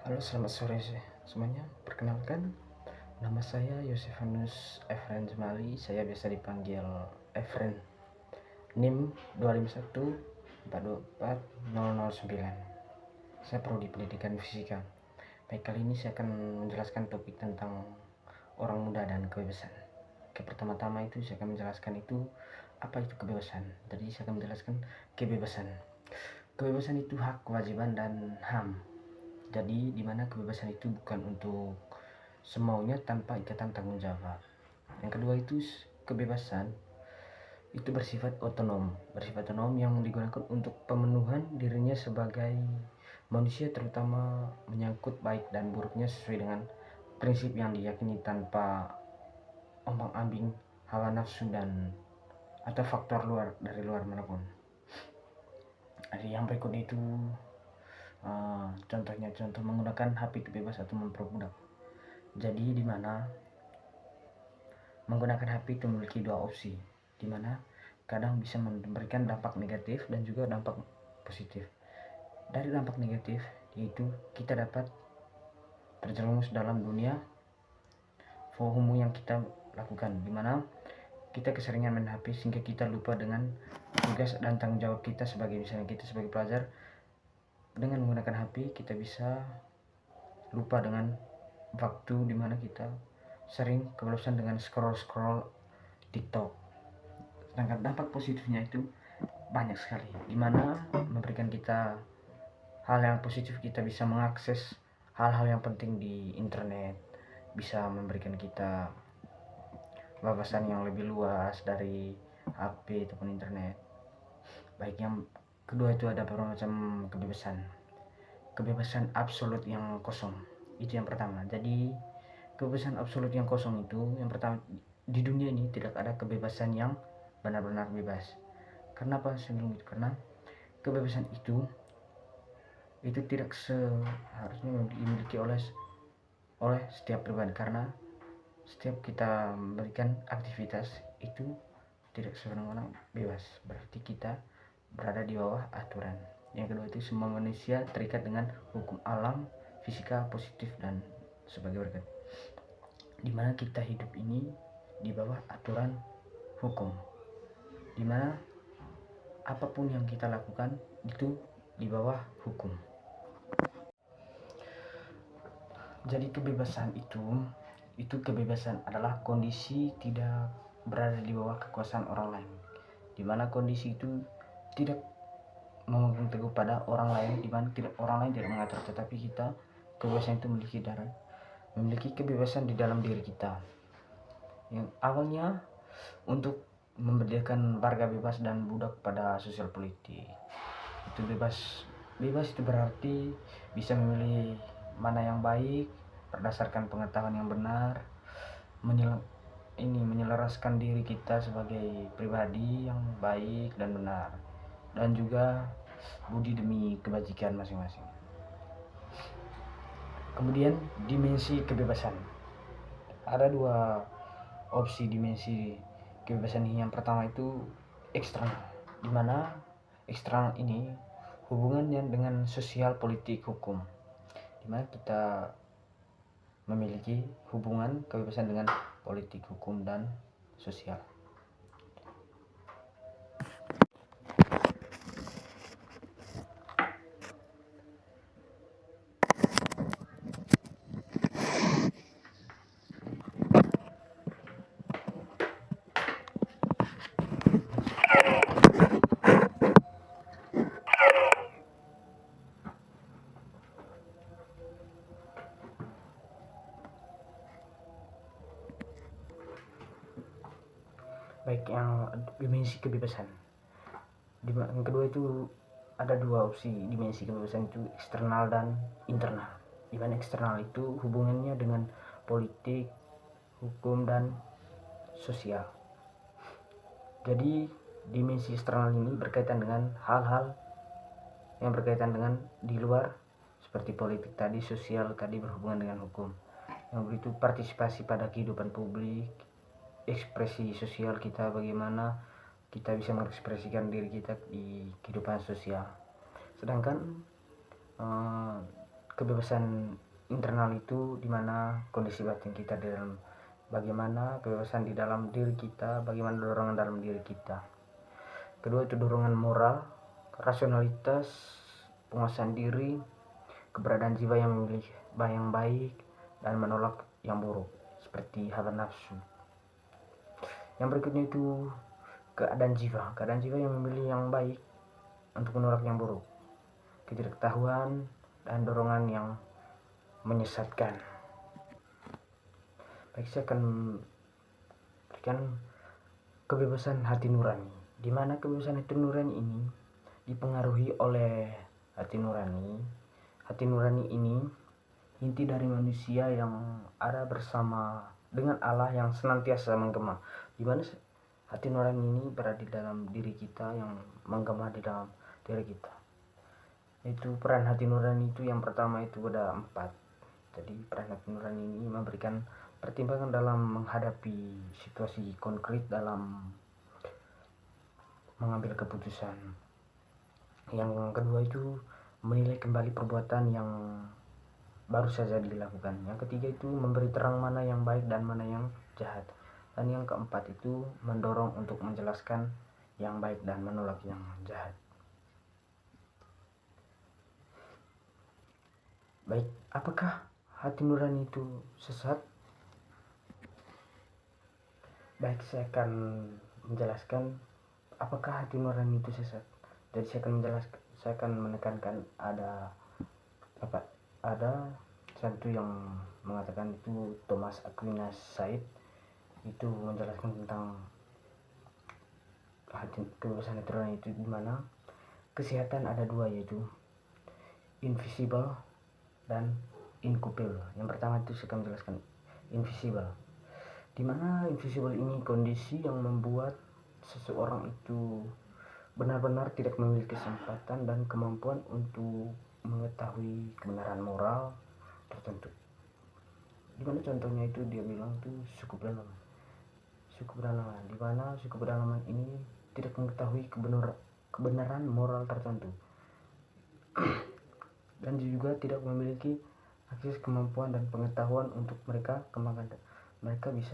Halo, selamat sore semuanya. Perkenalkan, nama saya Yosefanus Efren Jemali. Saya biasa dipanggil Efren. NIM 251-424-009. Saya prodi pendidikan fisika. Baik, kali ini saya akan menjelaskan topik tentang orang muda dan kebebasan. Oke, pertama-tama itu saya akan menjelaskan itu apa itu kebebasan. Jadi saya akan menjelaskan kebebasan. Kebebasan itu hak, kewajiban, dan HAM. Jadi di mana kebebasan itu bukan untuk semaunya tanpa ikatan tanggung jawab. Yang kedua itu kebebasan itu bersifat otonom yang digunakan untuk pemenuhan dirinya sebagai manusia, terutama menyangkut baik dan buruknya sesuai dengan prinsip yang diyakini tanpa ombang-ambing hawa nafsu dan atau faktor dari luar manapun. Ada yang berikut itu contoh menggunakan HP bebas atau memperbudak. Jadi di mana menggunakan HP itu memiliki dua opsi, di mana kadang bisa memberikan dampak negatif dan juga dampak positif. Dari dampak negatif yaitu kita dapat terjerumus dalam dunia FOMO yang kita lakukan, di mana kita keseringan main HP sehingga kita lupa dengan tugas dan tanggung jawab kita sebagai pelajar. Dengan menggunakan HP kita bisa lupa dengan waktu di mana kita sering kebosan dengan scroll TikTok. Sedangkan dampak positifnya itu banyak sekali, dimana memberikan kita hal yang positif. Kita bisa mengakses hal-hal yang penting di internet, bisa memberikan kita wawasan yang lebih luas dari HP ataupun internet. Baik, yang kedua itu ada beberapa macam kebebasan absolut yang kosong, itu yang pertama. Jadi kebebasan absolut yang kosong itu yang pertama, di dunia ini tidak ada kebebasan yang benar-benar bebas. Kenapa saya bilang gitu? Karena kebebasan itu tidak seharusnya dimiliki oleh setiap pribadi, karena setiap kita memberikan aktivitas itu tidak sewenang-wenang bebas, berarti kita berada di bawah aturan. Yang kedua itu semua manusia terikat dengan hukum alam, fisika, positif, dan sebagai berikut, dimana kita hidup ini di bawah aturan hukum, dimana apapun yang kita lakukan itu di bawah hukum. Jadi kebebasan itu kebebasan adalah kondisi tidak berada di bawah kekuasaan orang lain, dimana kondisi itu tidak memegang teguh pada orang lain, dimana orang lain tidak mengatur, tetapi kita kebebasan itu memiliki kebebasan di dalam diri kita. Yang awalnya untuk membedakan warga bebas dan budak pada sosial politik. Itu bebas itu berarti bisa memilih mana yang baik berdasarkan pengetahuan yang benar, menyelaraskan diri kita sebagai pribadi yang baik dan benar, dan juga budi demi kebajikan masing-masing. Kemudian dimensi kebebasan, ada dua opsi dimensi kebebasan ini. Yang pertama itu eksternal, di mana eksternal ini hubungannya dengan sosial, politik, hukum, di mana kita memiliki hubungan kebebasan dengan politik, hukum, dan sosial. Baik, yang dimensi kebebasan, yang kedua itu ada dua opsi dimensi kebebasan itu, eksternal dan internal. Di mana eksternal itu hubungannya dengan politik, hukum, dan sosial. Jadi dimensi eksternal ini berkaitan dengan hal-hal yang berkaitan dengan di luar, seperti politik tadi, sosial tadi berhubungan dengan hukum. Yang begitu partisipasi pada kehidupan publik, ekspresi sosial kita, bagaimana kita bisa mengekspresikan diri kita di kehidupan sosial. Sedangkan kebebasan internal itu dimana kondisi batin kita di dalam, bagaimana kebebasan di dalam diri kita, bagaimana dorongan dalam diri kita. Kedua itu dorongan moral, rasionalitas, penguasaan diri, keberadaan jiwa yang memilih yang baik dan menolak yang buruk seperti hawa nafsu. Yang berikutnya itu keadaan jiwa yang memilih yang baik untuk menolak yang buruk, ketidaktahuan dan dorongan yang menyesatkan. Baik, saya akan berikan kebebasan hati nurani, di mana kebebasan hati nurani ini dipengaruhi oleh hati nurani. Hati nurani ini inti dari manusia yang ada bersama dengan Allah yang senantiasa menggema, di mana hati nurani ini berada di dalam diri kita, yang menggema di dalam diri kita. Itu peran hati nurani itu yang pertama itu ada 4. Jadi peran hati nurani ini memberikan pertimbangan dalam menghadapi situasi konkret dalam mengambil keputusan. Yang kedua itu menilai kembali perbuatan yang baru saja dilakukan. Yang ketiga itu memberi terang mana yang baik dan mana yang jahat. Dan yang keempat itu mendorong untuk menjelaskan yang baik dan menolak yang jahat. Baik, apakah hati nurani itu sesat? Baik, saya akan menjelaskan apakah hati nurani itu sesat. Jadi saya akan menekankan ada satu yang mengatakan itu Thomas Aquinas Said itu menjelaskan tentang kebebasan hati nurani itu, dimana kesehatan ada 2, yaitu invisible dan inculpable. Yang pertama itu saya akan menjelaskan invisible, dimana invisible ini kondisi yang membuat seseorang itu benar-benar tidak memiliki kesempatan dan kemampuan untuk mengetahui kebenaran moral tertentu. Dimana contohnya itu dia bilang itu suku pedalaman, dimana suku pedalaman ini tidak mengetahui kebenaran moral tertentu dan juga tidak memiliki akses, kemampuan dan pengetahuan untuk mereka kembangkan. Mereka bisa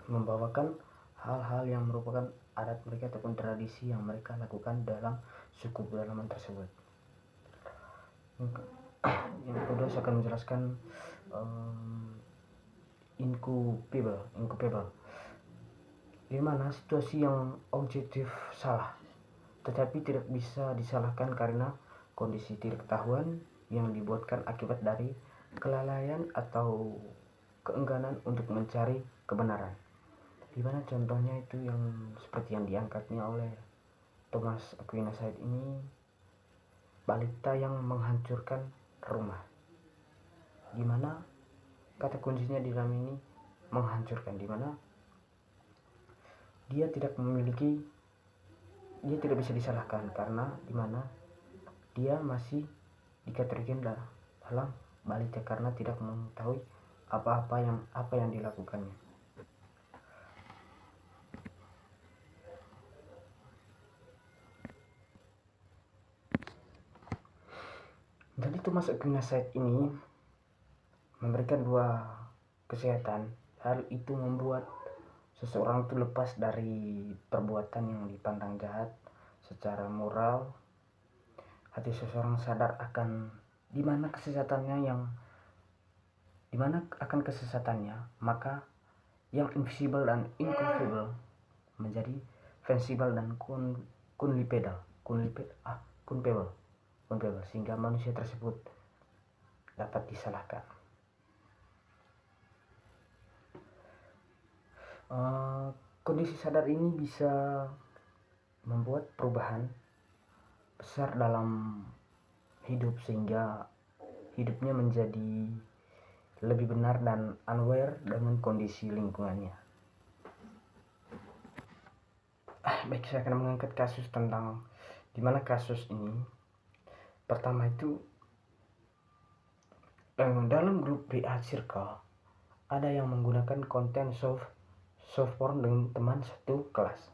membawakan hal-hal yang merupakan adat mereka ataupun tradisi yang mereka lakukan dalam suku pedalaman tersebut. Yang kedua saya akan menjelaskan inculpable, di mana situasi yang objektif salah tetapi tidak bisa disalahkan karena kondisi tidak ketahuan yang dibuatkan akibat dari kelalaian atau keengganan untuk mencari kebenaran. Di mana contohnya itu yang seperti yang diangkatnya oleh Thomas Aquinas Said ini, balita yang menghancurkan rumah, di mana kata kuncinya di dalam ini menghancurkan, di mana dia tidak bisa disalahkan karena di mana dia masih dikategorikan dalam balita karena tidak mengetahui apa yang dilakukannya. Jadi Thomas Aquinas Said ini memberikan 2 kesehatan. Hal itu membuat seseorang itu lepas dari perbuatan yang dipandang jahat secara moral. Hati seseorang sadar akan dimana kesesatannya, maka yang invisible dan inculpable menjadi visible dan culpable, sehingga manusia tersebut dapat disalahkan. Kondisi sadar ini bisa membuat perubahan besar dalam hidup sehingga hidupnya menjadi lebih benar dan aware dengan kondisi lingkungannya. Baik, saya akan mengangkat kasus tentang dimana kasus ini pertama itu dalam grup BA Circle ada yang menggunakan konten soft porn dengan teman satu kelas.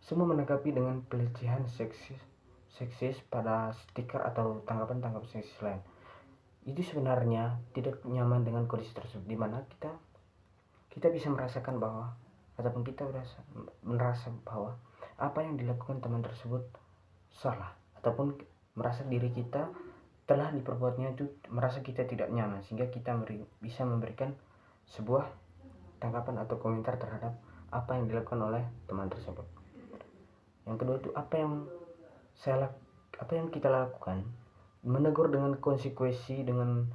Semua menanggapi dengan pelecehan seksis pada stiker atau tanggapan-tanggapan seksis lain. Itu sebenarnya tidak nyaman dengan kondisi tersebut, dimana kita bisa merasakan bahwa ataupun kita merasa bahwa apa yang dilakukan teman tersebut salah, ataupun merasa diri kita telah diperbuatnya itu merasa kita tidak nyaman, sehingga kita bisa memberikan sebuah tanggapan atau komentar terhadap apa yang dilakukan oleh teman tersebut. Yang kedua itu apa yang kita lakukan, menegur dengan konsekuensi, dengan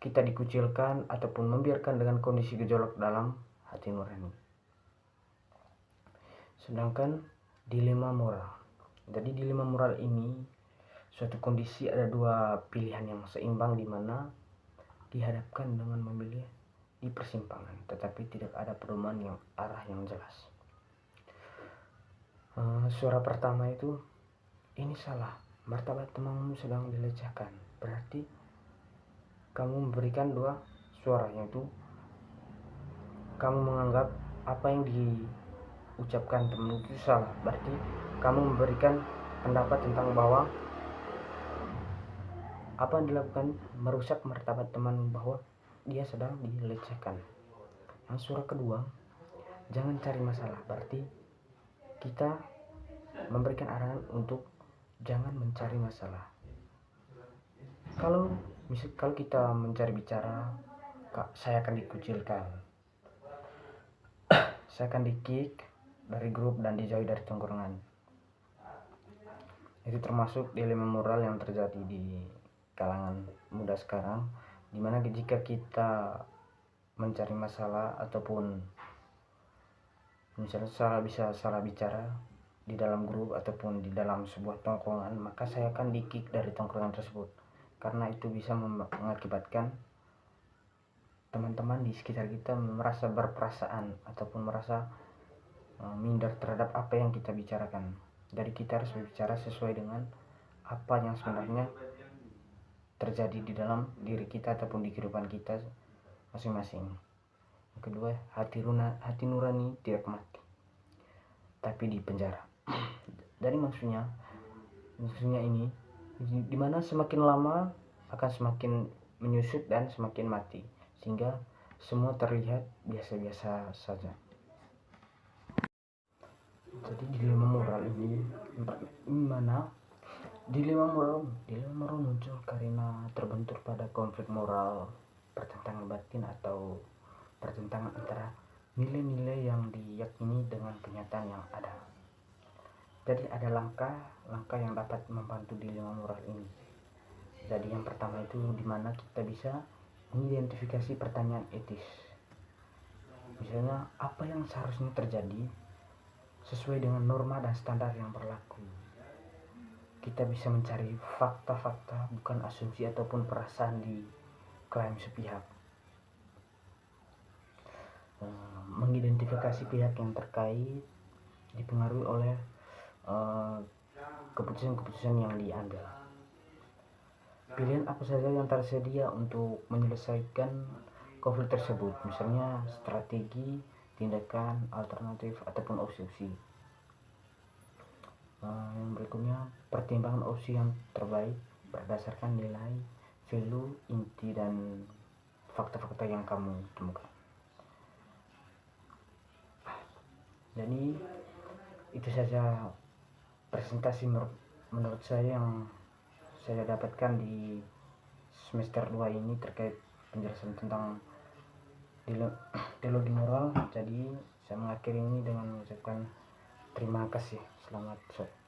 kita dikucilkan ataupun membiarkan dengan kondisi gejolak dalam hati nurani. Sedangkan dilema moral. Jadi dilema moral ini suatu kondisi ada dua pilihan yang seimbang, di mana dihadapkan dengan memilih di persimpangan, tetapi tidak ada pedoman yang arah yang jelas. Suara pertama itu, ini salah, martabat temanmu sedang dilecehkan. Berarti kamu memberikan dua suara, yaitu kamu menganggap apa yang diucapkan temanmu itu salah, berarti kamu memberikan pendapat tentang bahwa apa yang dilakukan merusak martabat teman, bahwa dia sedang dilecehkan. Yang suara kedua, jangan cari masalah, berarti kita memberikan arahan untuk jangan mencari masalah. Kalau kita mencari bicara, saya akan dikucilkan, saya akan di-kick dari grup dan dijauhi dari tongkrongan. Itu termasuk dilema moral yang terjadi di kalangan muda sekarang, dimana jika kita mencari masalah ataupun misalnya salah bicara di dalam grup ataupun di dalam sebuah tongkrongan, maka saya akan di-kick dari tongkrongan tersebut, karena itu bisa mengakibatkan teman-teman di sekitar kita merasa berperasaan ataupun merasa minder terhadap apa yang kita bicarakan. Jadi kita harus berbicara sesuai dengan apa yang sebenarnya terjadi di dalam diri kita ataupun di kehidupan kita masing-masing. Yang kedua, hati nurani tidak mati, tapi di penjara. Dari maksudnya ini, dimana semakin lama akan semakin menyusut dan semakin mati, sehingga semua terlihat biasa-biasa saja. Jadi dilema moral ini mana dilema moral muncul karena terbentur pada konflik moral, pertentangan batin atau pertentangan antara nilai-nilai yang diyakini dengan kenyataan yang ada. Jadi ada langkah yang dapat membantu dilema moral ini. Jadi yang pertama itu dimana kita bisa mengidentifikasi pertanyaan etis. Misalnya, apa yang seharusnya terjadi sesuai dengan norma dan standar yang berlaku. Kita bisa mencari fakta-fakta, bukan asumsi ataupun perasaan di klaim sepihak. Mengidentifikasi pihak yang terkait dipengaruhi oleh keputusan-keputusan yang diambil. Pilihan apa saja yang tersedia untuk menyelesaikan konflik tersebut, misalnya strategi, tindakan, alternatif, ataupun opsi-opsi. Yang berikutnya, pertimbangan opsi yang terbaik berdasarkan nilai, value, inti, dan fakta-fakta yang kamu temukan. Jadi itu saja presentasi menurut saya yang saya dapatkan di semester 2 ini terkait penjelasan tentang teologi moral. Jadi saya mengakhiri ini dengan mengucapkan terima kasih. Selamat sore.